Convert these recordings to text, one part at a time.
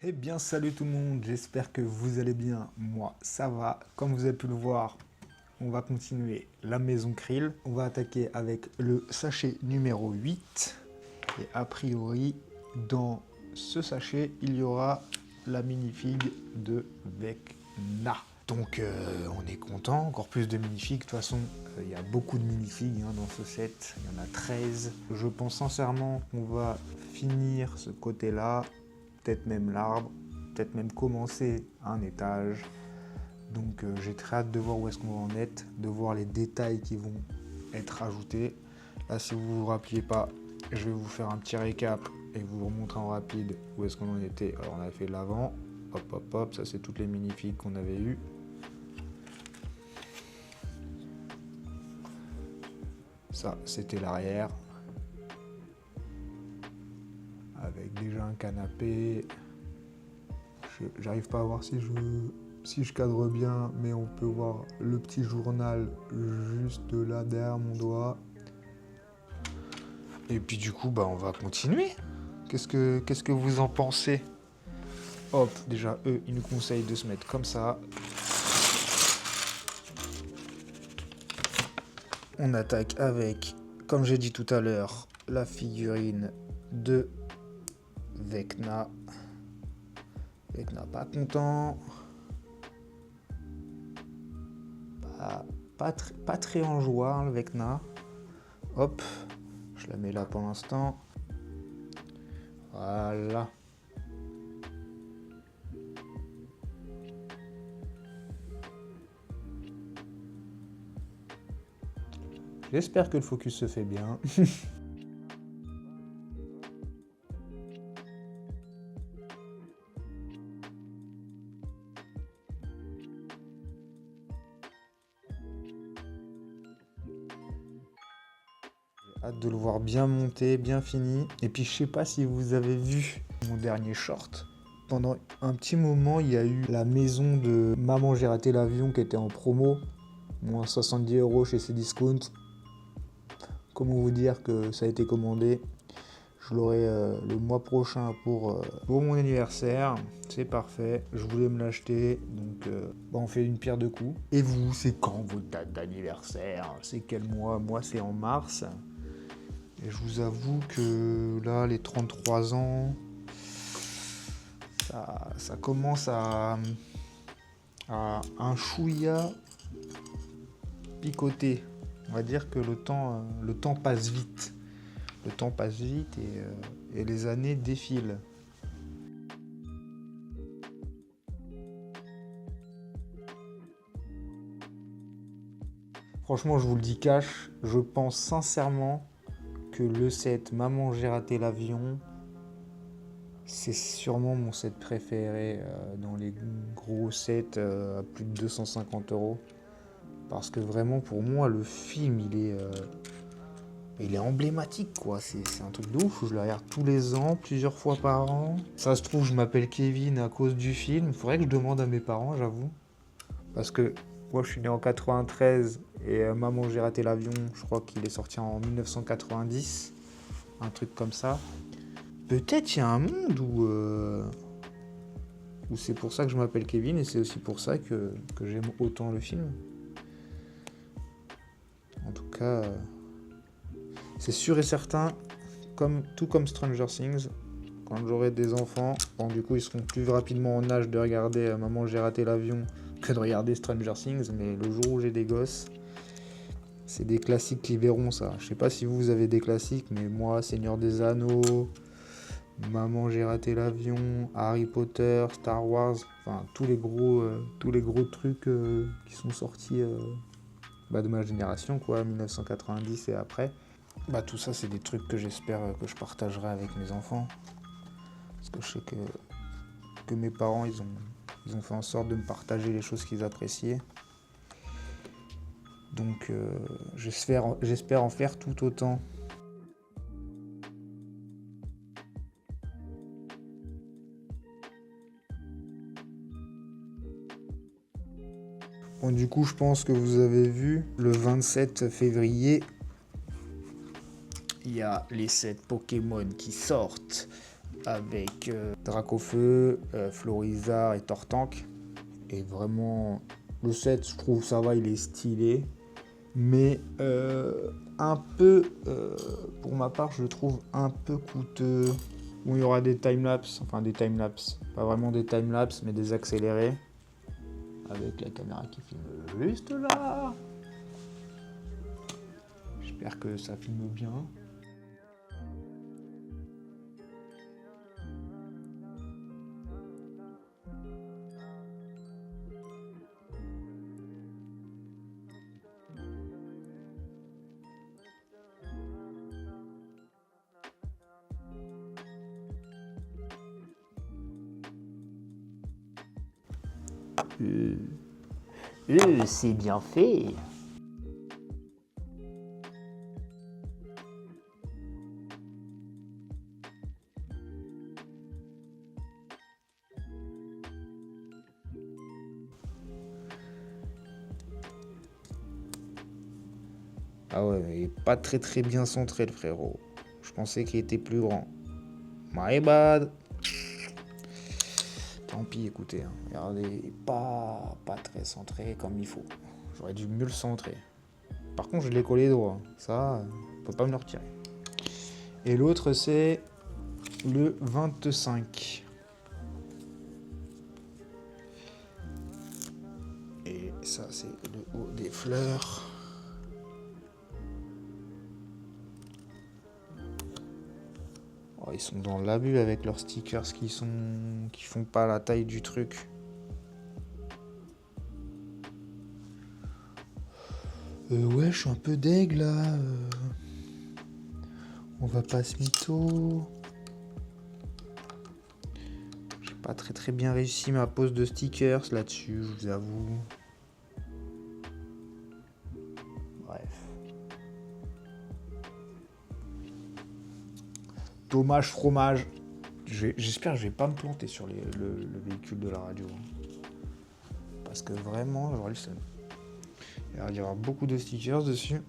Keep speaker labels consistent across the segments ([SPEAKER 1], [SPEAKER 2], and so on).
[SPEAKER 1] Eh bien salut tout le monde, j'espère que vous allez bien, moi ça va. Comme vous avez pu le voir, on va continuer la maison Krill. On va attaquer avec le sachet numéro 8. Et a priori, dans ce sachet, il y aura la minifig de Vecna. Donc on est content, encore plus de minifigs. De toute façon, il y a beaucoup de minifigs dans ce set, il y en a 13. Je pense sincèrement qu'on va finir ce côté-là, peut-être même l'arbre, peut-être même commencer un étage. Donc j'ai très hâte de voir où est-ce qu'on va en être, de voir les détails qui vont être ajoutés. Là, si vous vous rappeliez pas, je vais vous faire un petit récap et vous remontrer en rapide où est-ce qu'on en était. Alors on a fait l'avant, hop hop hop, ça c'est toutes les minifigs qu'on avait eues. Ça c'était l'arrière, avec déjà un canapé. J'arrive pas à voir si je cadre bien, mais on peut voir le petit journal juste là derrière mon doigt. Et puis du coup, on va continuer. Qu'est-ce que vous en pensez? Hop, déjà, eux, ils nous conseillent de se mettre comme ça. On attaque avec, comme j'ai dit tout à l'heure, la figurine de Vecna. Vecna pas content. Pas très en joie, le Vecna. Hop, je la mets là pour l'instant. Voilà. J'espère que le focus se fait bien. Hâte de le voir bien monté, bien fini. Et puis je sais pas si vous avez vu mon dernier short. Pendant un petit moment, il y a eu la maison de Maman j'ai raté l'avion qui était en promo. Moins 70 € chez Cdiscount. Comment vous dire que ça a été commandé. Je l'aurai le mois prochain pour mon anniversaire. C'est parfait. Je voulais me l'acheter. Donc on fait une pierre deux coups. Et vous, c'est quand votre date d'anniversaire? C'est quel mois? Moi, c'est en mars. Et je vous avoue que là, les 33 ans, ça commence à un chouïa picoter. On va dire que le temps passe vite. Le temps passe vite et les années défilent. Franchement, je vous le dis cash, je pense sincèrement que le set Maman j'ai raté l'avion, c'est sûrement mon set préféré dans les gros sets à plus de 250 €. Parce que vraiment, pour moi, le film, il est emblématique, quoi. C'est un truc de ouf. Je le regarde tous les ans, plusieurs fois par an. Ça se trouve, je m'appelle Kevin à cause du film. Il faudrait que je demande à mes parents, j'avoue. Parce que moi, je suis né en 93 et Maman, j'ai raté l'avion. Je crois qu'il est sorti en 1990. Un truc comme ça. Peut-être il y a un monde où c'est pour ça que je m'appelle Kevin et c'est aussi pour ça que j'aime autant le film. En tout cas, c'est sûr et certain, tout comme Stranger Things, quand j'aurai des enfants, du coup ils seront plus rapidement en âge de regarder Maman j'ai raté l'avion que de regarder Stranger Things, mais le jour où j'ai des gosses, c'est des classiques qui verront ça. Je sais pas si vous avez des classiques, mais moi, Seigneur des Anneaux, Maman j'ai raté l'avion, Harry Potter, Star Wars, enfin tous les gros trucs qui sont sortis de ma génération, quoi, 1990 et après. Tout ça, c'est des trucs que j'espère que je partagerai avec mes enfants. Parce que je sais que mes parents, ils ont fait en sorte de me partager les choses qu'ils appréciaient. Donc j'espère en faire tout autant. Bon, du coup, je pense que vous avez vu, le 27 février, il y a les 7 Pokémon qui sortent avec Dracofeu, Florizard et Tortank. Et vraiment, le set, je trouve ça va, il est stylé. Mais un peu, pour ma part, je le trouve un peu coûteux. Où il y aura des timelapses, enfin des timelapses, pas vraiment des timelapses, mais des accélérés. Avec la caméra qui filme juste là. J'espère que ça filme bien.
[SPEAKER 2] C'est bien fait.
[SPEAKER 1] Ah ouais, il est pas très bien centré le frérot. Je pensais qu'il était plus grand. My bad. Tant pis, écoutez, hein. Regardez, pas très centré comme il faut. J'aurais dû mieux le centrer. Par contre, je l'ai collé droit. Ça, on peut pas me le retirer. Et l'autre, c'est le 25. Et ça, c'est le haut des fleurs. Oh, ils sont dans l'abus avec leurs stickers qui font pas la taille du truc. Ouais, je suis un peu deg là. On va pas se mytho. J'ai pas très bien réussi ma pose de stickers là-dessus, je vous avoue. Bref. Dommage fromage. J'espère que je vais pas me planter sur le véhicule de la radio. Parce que vraiment, j'aurais le seum. Il y aura beaucoup de stickers dessus.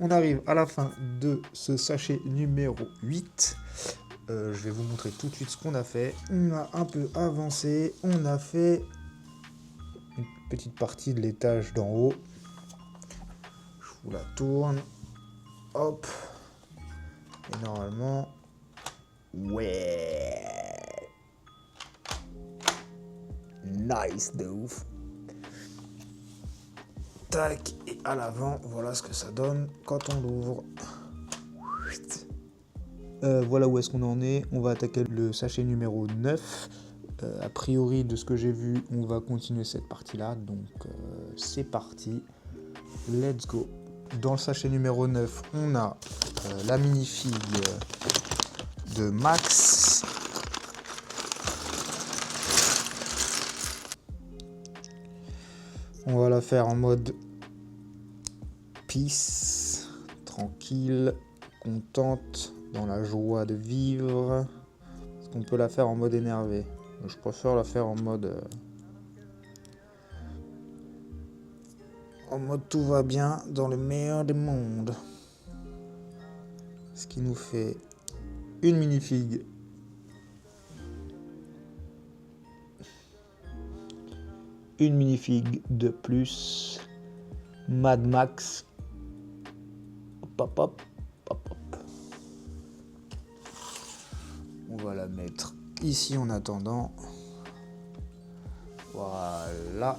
[SPEAKER 1] On arrive à la fin de ce sachet numéro 8. Je vais vous montrer tout de suite ce qu'on a fait. On a un peu avancé. On a fait une petite partie de l'étage d'en haut. Je vous la tourne. Hop. Et normalement... Ouais. nice de ouf. Tac, et à l'avant, voilà ce que ça donne quand on l'ouvre. Voilà où est-ce qu'on en est. On va attaquer le sachet numéro 9. A priori, de ce que j'ai vu, on va continuer cette partie-là. Donc, c'est parti. Let's go. Dans le sachet numéro 9, on a la mini-figue de Max. On va la faire en mode peace, tranquille, contente, dans la joie de vivre. Est-ce qu'on peut la faire en mode énervé? Je préfère la faire en mode tout va bien dans le meilleur des mondes. Ce qui nous fait une mini-figue. Une mini-figue de plus. Mad Max. Hop, hop, hop, hop. On va la mettre ici en attendant. Voilà.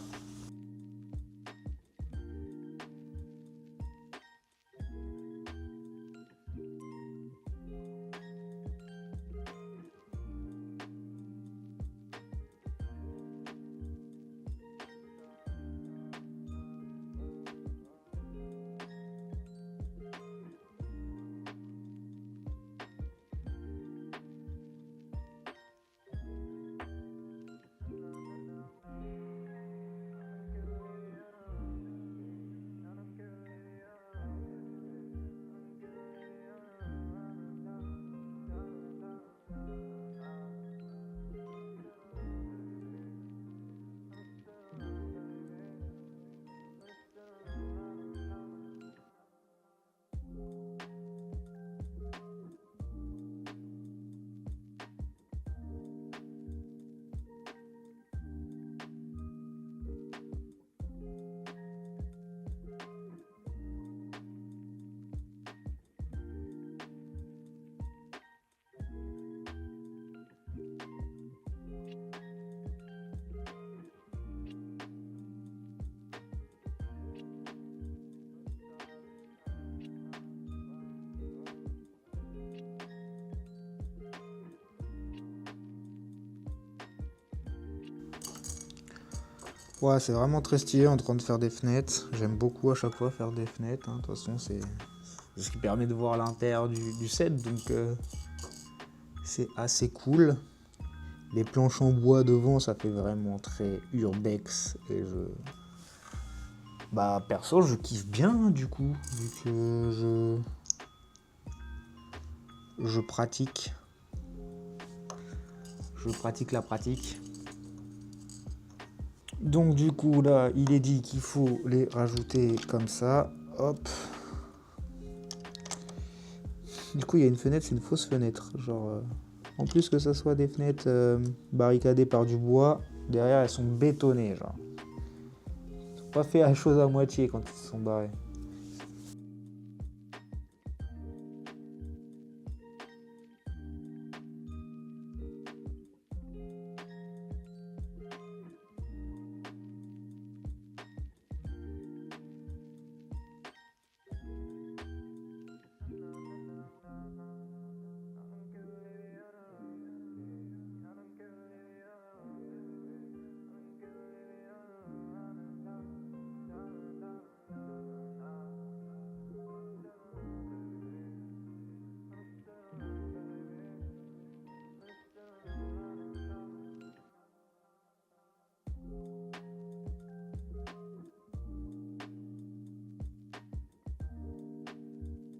[SPEAKER 1] Ouais, c'est vraiment très stylé en train de faire des fenêtres. J'aime beaucoup à chaque fois faire des fenêtres. De toute façon, c'est ce qui permet de voir l'intérieur du set. Donc, c'est assez cool. Les planches en bois devant, ça fait vraiment très urbex. Et perso, je kiffe bien du coup. Vu que je pratique. Je pratique la pratique. Donc du coup là, il est dit qu'il faut les rajouter comme ça. Hop. Du coup, il y a une fenêtre, c'est une fausse fenêtre. Genre, en plus que ça soit des fenêtres barricadées par du bois, derrière elles sont bétonnées. Genre, ils n'ont pas fait la chose à moitié quand ils se sont barrés.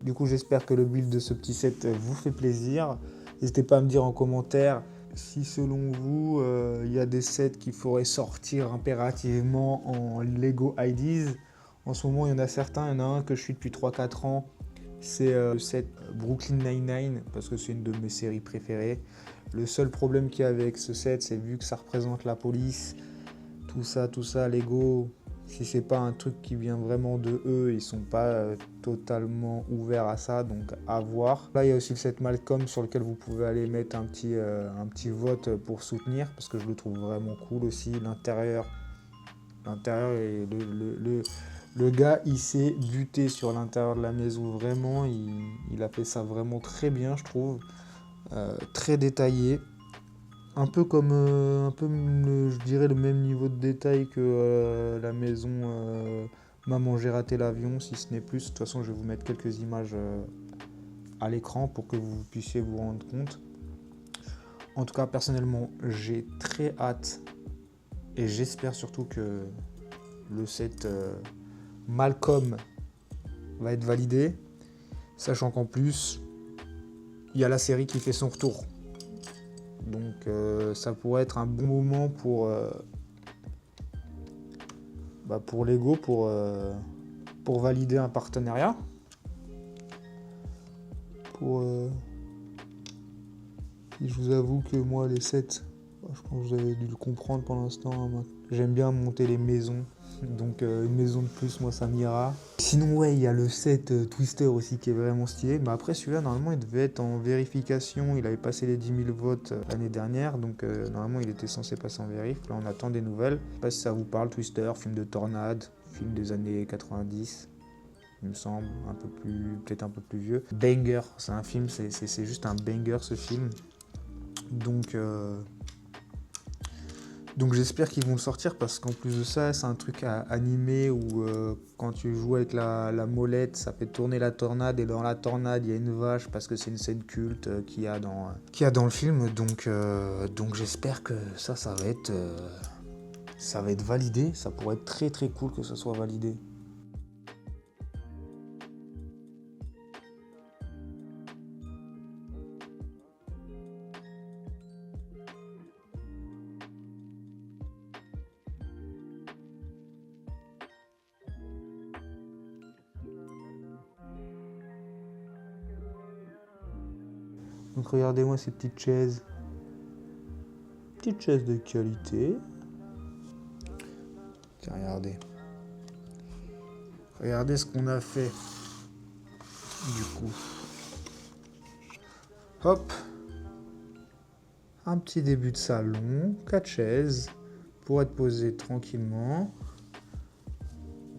[SPEAKER 1] Du coup, j'espère que le build de ce petit set vous fait plaisir. N'hésitez pas à me dire en commentaire si selon vous, il y a des sets qu'il faudrait sortir impérativement en Lego IDs. En ce moment, il y en a certains. Il y en a un que je suis depuis 3-4 ans. C'est le set Brooklyn Nine-Nine parce que c'est une de mes séries préférées. Le seul problème qu'il y a avec ce set, c'est vu que ça représente la police, tout ça, Lego, Si c'est pas un truc qui vient vraiment de eux, ils sont pas totalement ouverts à ça, donc à voir. Là, il y a aussi le set Malcolm sur lequel vous pouvez aller mettre un petit vote pour soutenir, parce que je le trouve vraiment cool aussi. L'intérieur et le gars, il s'est buté sur l'intérieur de la maison, vraiment. Il a fait ça vraiment très bien, je trouve. Très détaillé. Un peu comme, je dirais, le même niveau de détail que la maison Maman, j'ai raté l'avion, si ce n'est plus. De toute façon, je vais vous mettre quelques images à l'écran pour que vous puissiez vous rendre compte. En tout cas, personnellement, j'ai très hâte et j'espère surtout que le set Malcolm va être validé, sachant qu'en plus, il y a la série qui fait son retour. Donc ça pourrait être un bon moment pour Lego, pour valider un partenariat. Je vous avoue que moi les sets, je pense que vous avez dû le comprendre pour l'instant, hein, j'aime bien monter les maisons. Donc une maison de plus, moi ça m'ira. Sinon ouais, il y a le set Twister aussi qui est vraiment stylé. Mais après celui-là, normalement il devait être en vérification. Il avait passé les 10 000 votes l'année dernière. Donc normalement il était censé passer en vérif. Là on attend des nouvelles. Je sais pas si ça vous parle, Twister, film de tornade, film des années 90. Il me semble, peut-être un peu plus vieux. Banger, c'est un film, c'est juste un banger ce film. Donc j'espère qu'ils vont le sortir parce qu'en plus de ça, c'est un truc à animer où quand tu joues avec la molette, ça fait tourner la tornade et dans la tornade, il y a une vache parce que c'est une scène culte qu'il y a dans le film. Donc j'espère que ça va être validé. Ça pourrait être très très cool que ça soit validé. Donc regardez-moi ces petites chaises. Petites chaises de qualité. Tiens, regardez. Regardez ce qu'on a fait. Du coup. Hop. Un petit début de salon. 4 chaises. Pour être posées tranquillement.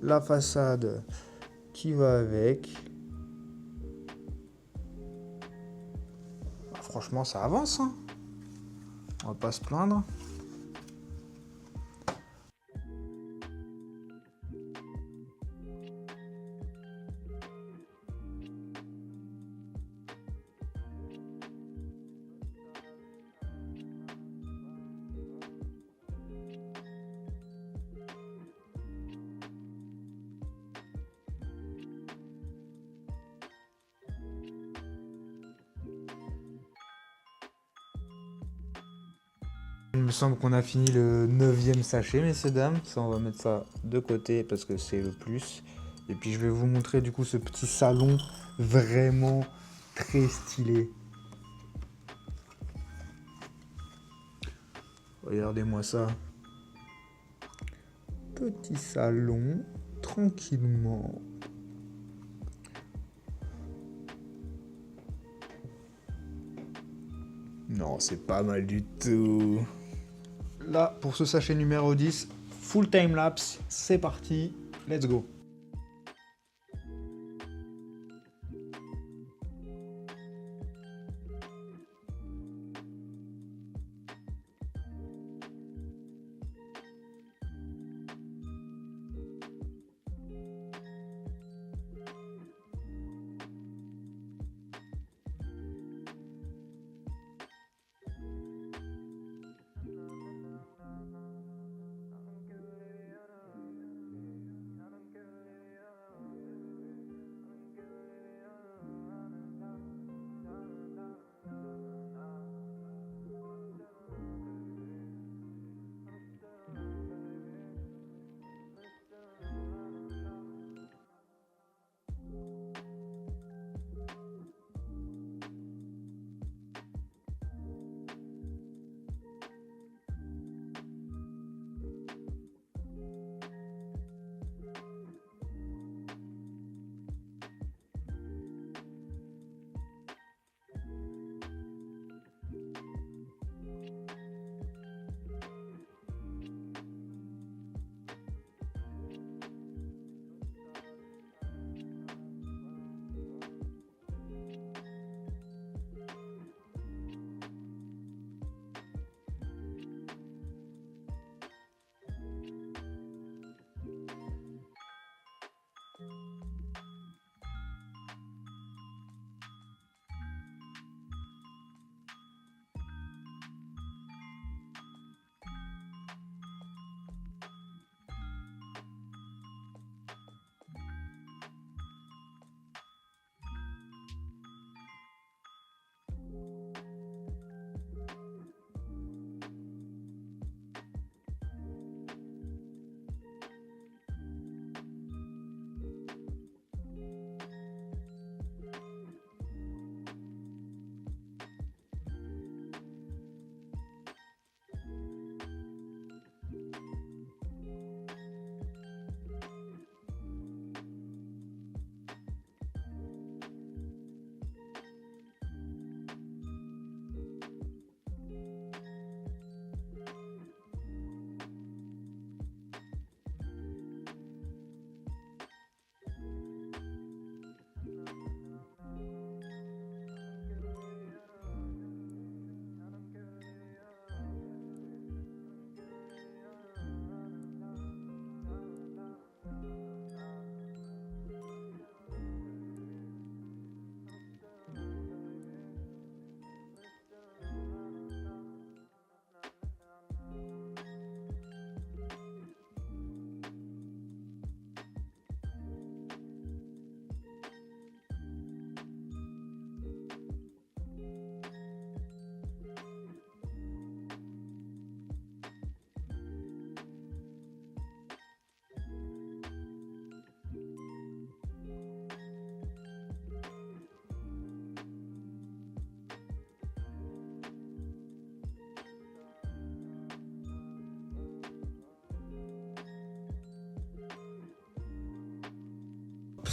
[SPEAKER 1] La façade qui va avec. Franchement, ça avance, hein. On va pas se plaindre. Il me semble qu'on a fini le 9e sachet, messieurs dames. Ça, on va mettre ça de côté parce que c'est le plus. Et puis je vais vous montrer du coup ce petit salon vraiment très stylé. Regardez-moi ça. Petit salon, tranquillement. Non, c'est pas mal du tout. Là, pour ce sachet numéro 10, full time lapse, c'est parti, let's go.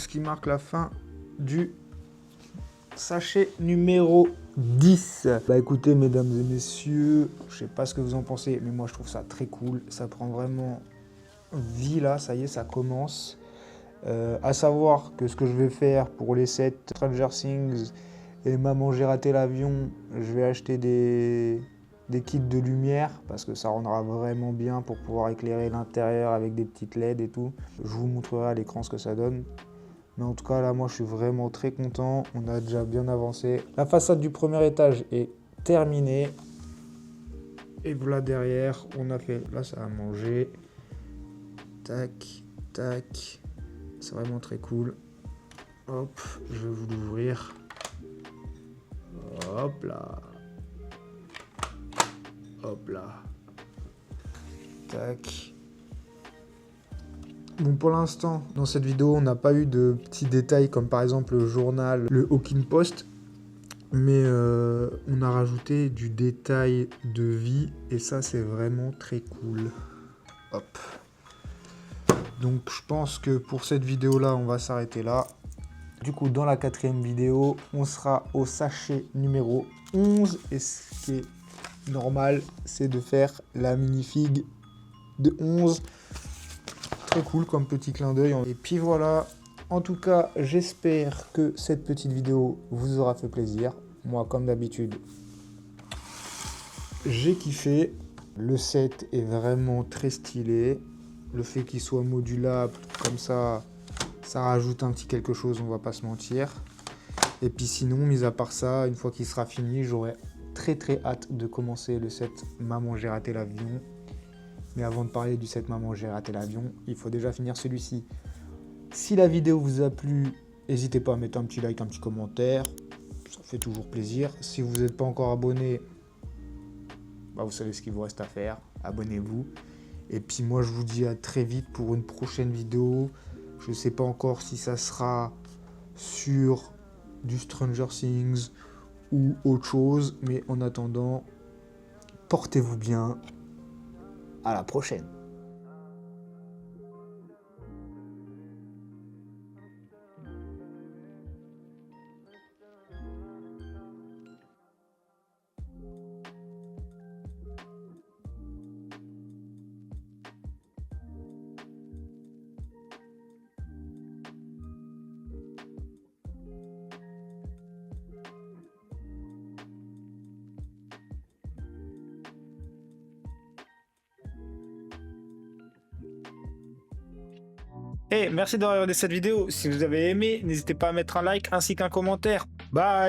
[SPEAKER 1] qui marque la fin du sachet numéro 10. Bah écoutez, mesdames et messieurs, je sais pas ce que vous en pensez, mais moi je trouve ça très cool. Ça prend vraiment vie là, ça y est, ça commence. À savoir que ce que je vais faire pour les sets Stranger Things et Maman j'ai raté l'avion, je vais acheter des kits de lumière parce que ça rendra vraiment bien pour pouvoir éclairer l'intérieur avec des petites LED et tout. Je vous montrerai à l'écran ce que ça donne. Mais en tout cas là, moi je suis vraiment très content, on a déjà bien avancé. La façade du premier étage est terminée. Et voilà derrière, on a fait, là ça a mangé. Tac, tac. C'est vraiment très cool. Hop, je vais vous l'ouvrir. Hop là. Hop là. Tac. Bon, pour l'instant, dans cette vidéo, on n'a pas eu de petits détails comme par exemple le journal, le Hawking Post. Mais on a rajouté du détail de vie et ça, c'est vraiment très cool. Hop. Donc je pense que pour cette vidéo là on va s'arrêter là. Du coup dans la 4e vidéo on sera au sachet numéro 11 et ce qui est normal c'est de faire la minifig de 11. Très cool comme petit clin d'œil. Et puis voilà, en tout cas j'espère que cette petite vidéo vous aura fait plaisir. Moi comme d'habitude j'ai kiffé. Le set est vraiment très stylé. Le fait qu'il soit modulable, comme ça rajoute un petit quelque chose, on va pas se mentir. Et puis sinon, mis à part ça, une fois qu'il sera fini, j'aurai très hâte de commencer le set Maman j'ai raté l'avion. Mais avant de parler du set Maman j'ai raté l'avion, il faut déjà finir celui-ci. Si la vidéo vous a plu, n'hésitez pas à mettre un petit like, un petit commentaire. Ça fait toujours plaisir. Si vous n'êtes pas encore abonné, bah vous savez ce qu'il vous reste à faire. Abonnez-vous. Et puis moi je vous dis à très vite pour une prochaine vidéo. Je ne sais pas encore si ça sera sur du Stranger Things ou autre chose. Mais en attendant, portez-vous bien.
[SPEAKER 2] À la prochaine.
[SPEAKER 1] Et merci d'avoir regardé cette vidéo. Si vous avez aimé, n'hésitez pas à mettre un like ainsi qu'un commentaire. Bye!